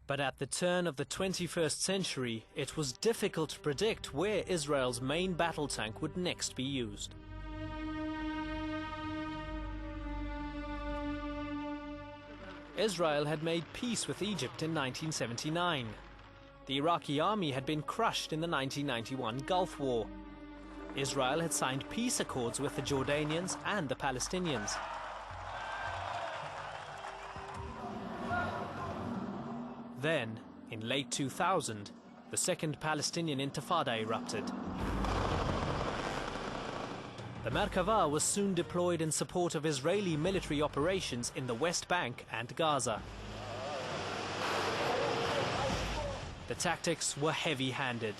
But at the turn of the 21st century, it was difficult to predict where Israel's main battle tank would next be used. Israel had made peace with Egypt in 1979. The Iraqi army had been crushed in the 1991 Gulf War. Israel had signed peace accords with the Jordanians and the Palestinians. Then, in late 2000, the Second Palestinian Intifada erupted. The Merkava was soon deployed in support of Israeli military operations in the West Bank and Gaza. The tactics were heavy-handed,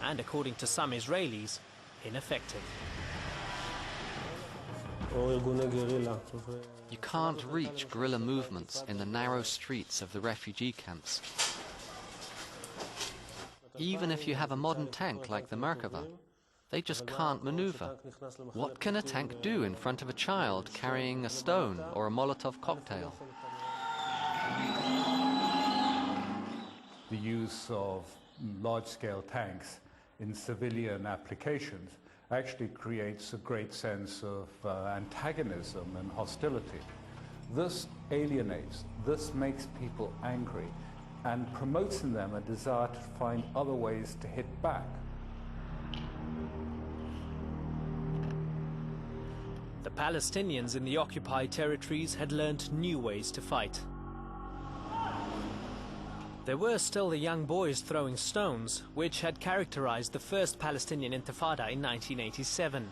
and according to some Israelis, ineffective. You can't reach guerrilla movements in the narrow streets of the refugee camps. Even if you have a modern tank like the Merkava, they just can't maneuver. What can a tank do in front of a child carrying a stone or a Molotov cocktail? The use of large-scale tanks in civilian applications actually creates a great sense of antagonism and hostility. This alienates, this makes people angry, and promotes in them a desire to find other ways to hit back. The Palestinians in the occupied territories had learned new ways to fight. There were still the young boys throwing stones, which had characterized the first Palestinian Intifada in 1987.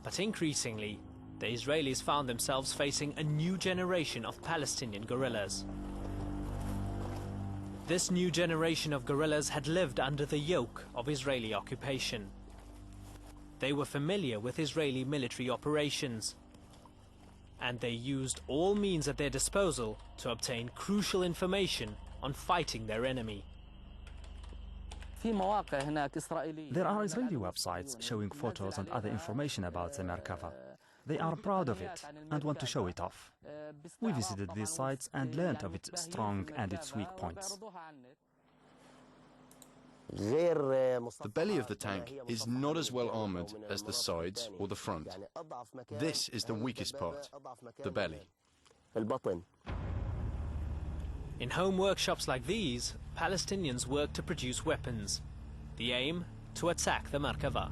But increasingly, the Israelis found themselves facing a new generation of Palestinian guerrillas. This new generation of guerrillas had lived under the yoke of Israeli occupation. They were familiar with Israeli military operations, and they used all means at their disposal to obtain crucial information on fighting their enemy. There are Israeli websites showing photos and other information about the Merkava. They are proud of it and want to show it off. We visited these sites and learned of its strong and its weak points. The belly of the tank is not as well armoured as the sides or the front. This is the weakest part, the belly. In home workshops like these, Palestinians work to produce weapons. The aim, to attack the Merkava.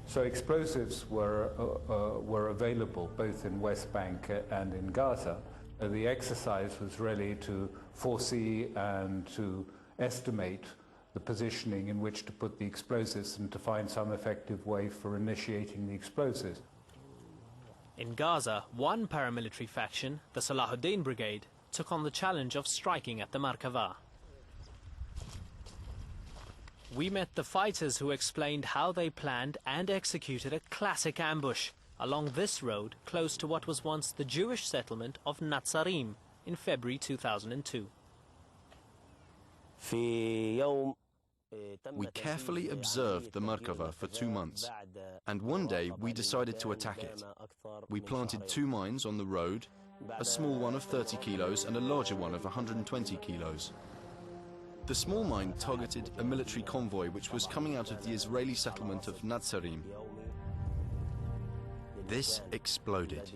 So explosives were available both in West Bank and in Gaza. The exercise was really to foresee and to estimate the positioning in which to put the explosives and to find some effective way for initiating the explosives. In Gaza, one paramilitary faction, the Salahuddin Brigade, took on the challenge of striking at the Merkava. We met the fighters who explained how they planned and executed a classic ambush along this road close to what was once the Jewish settlement of Netzarim in February 2002. We carefully observed the Merkava for 2 months, and one day we decided to attack it. We planted 2 mines on the road, a small one of 30 kilos and a larger one of 120 kilos. The small mine targeted a military convoy which was coming out of the Israeli settlement of Netzarim. This exploded,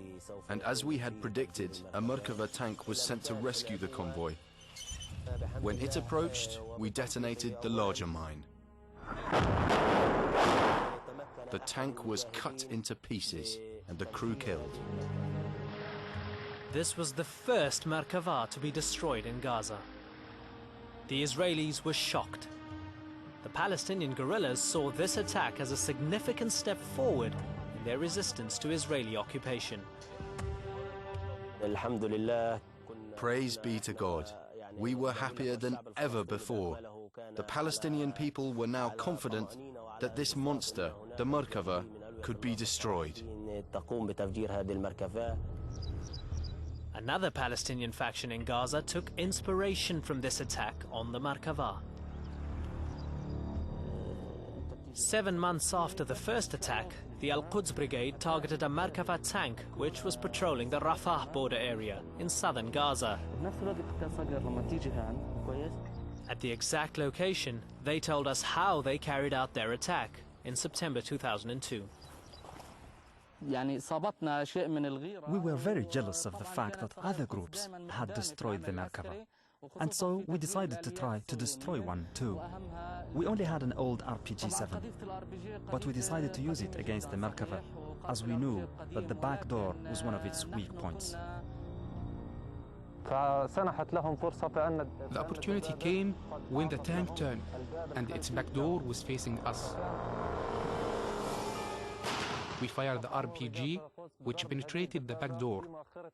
and as we had predicted, a Merkava tank was sent to rescue the convoy. When it approached, we detonated the larger mine. The tank was cut into pieces and the crew killed. This was the first Merkava to be destroyed in Gaza. The Israelis were shocked. The Palestinian guerrillas saw this attack as a significant step forward in their resistance to Israeli occupation. Praise be to God. We were happier than ever before. The Palestinian people were now confident that this monster, the Merkava, could be destroyed. Another Palestinian faction in Gaza took inspiration from this attack on the Merkava. 7 months after the first attack, the Al-Quds Brigade targeted a Merkava tank which was patrolling the Rafah border area in southern Gaza. At the exact location, they told us how they carried out their attack in September 2002. We were very jealous of the fact that other groups had destroyed the Merkava, and so we decided to try to destroy one too. We only had an old RPG-7, but we decided to use it against the Merkava, as we knew that the back door was one of its weak points. The opportunity came when the tank turned and its back door was facing us. We fired the RPG, which penetrated the back door.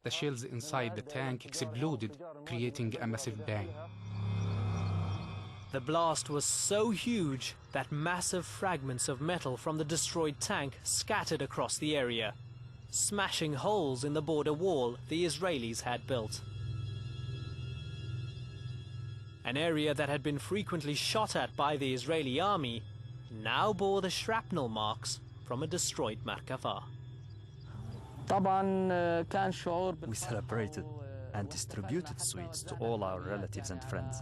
The shells inside the tank exploded, creating a massive bang. The blast was so huge that massive fragments of metal from the destroyed tank scattered across the area, smashing holes in the border wall the Israelis had built. An area that had been frequently shot at by the Israeli army now bore the shrapnel marks from a destroyed Merkava. We celebrated and distributed sweets to all our relatives and friends.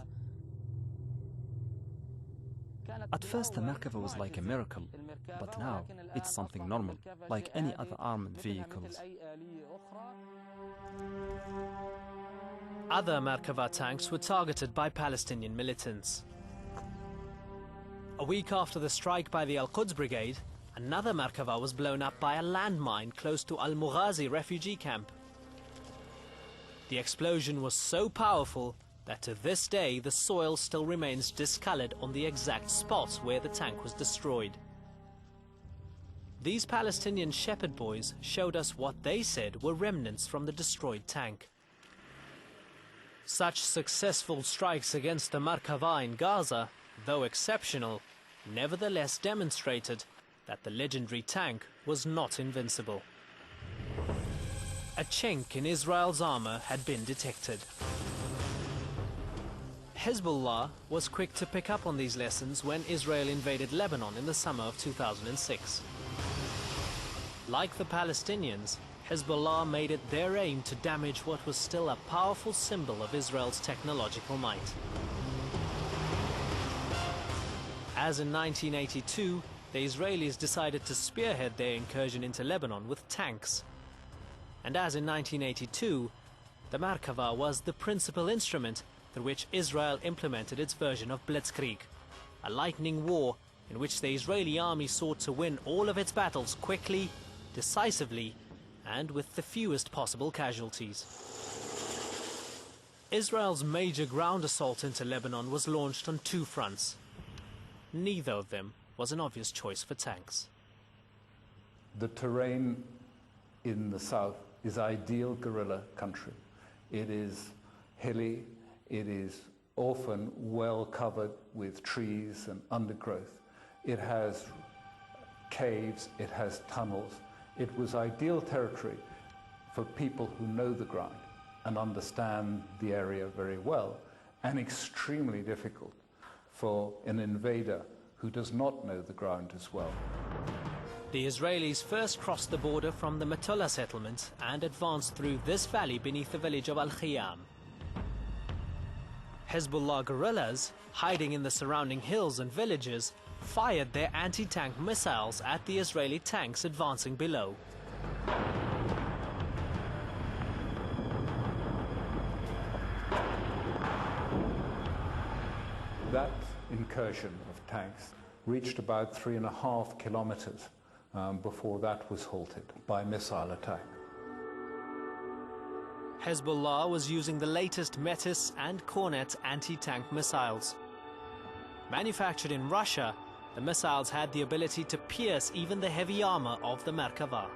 At first the Merkava was like a miracle, but now it's something normal, like any other armored vehicles. Other Merkava tanks were targeted by Palestinian militants. A week after the strike by the Al-Quds Brigade, another Merkava was blown up by a landmine close to Al-Mughazi refugee camp. The explosion was so powerful that to this day the soil still remains discolored on the exact spot where the tank was destroyed. These Palestinian shepherd boys showed us what they said were remnants from the destroyed tank. Such successful strikes against the Merkava in Gaza, though exceptional, nevertheless demonstrated that the legendary tank was not invincible. A chink in Israel's armor had been detected. Hezbollah was quick to pick up on these lessons when Israel invaded Lebanon in the summer of 2006. Like the Palestinians, Hezbollah made it their aim to damage what was still a powerful symbol of Israel's technological might. As in 1982, the Israelis decided to spearhead their incursion into Lebanon with tanks. And as in 1982, the Merkava was the principal instrument through which Israel implemented its version of Blitzkrieg, a lightning war in which the Israeli army sought to win all of its battles quickly, decisively, and with the fewest possible casualties. Israel's major ground assault into Lebanon was launched on two fronts. Neither of them was an obvious choice for tanks. The terrain in the south is ideal guerrilla country. It is hilly, it is often well covered with trees and undergrowth. It has caves, it has tunnels. It was ideal territory for people who know the ground and understand the area very well, and extremely difficult for an invader who does not know the ground as well. The Israelis first crossed the border from the Metula settlement and advanced through this valley beneath the village of Al-Khiyam. Hezbollah guerrillas, hiding in the surrounding hills and villages, fired their anti-tank missiles at the Israeli tanks advancing below. That incursion of tanks reached about 3.5 kilometers before that was halted by missile attack. Hezbollah was using the latest Metis and Kornet anti-tank missiles. Manufactured in Russia, the missiles had the ability to pierce even the heavy armor of the Merkava.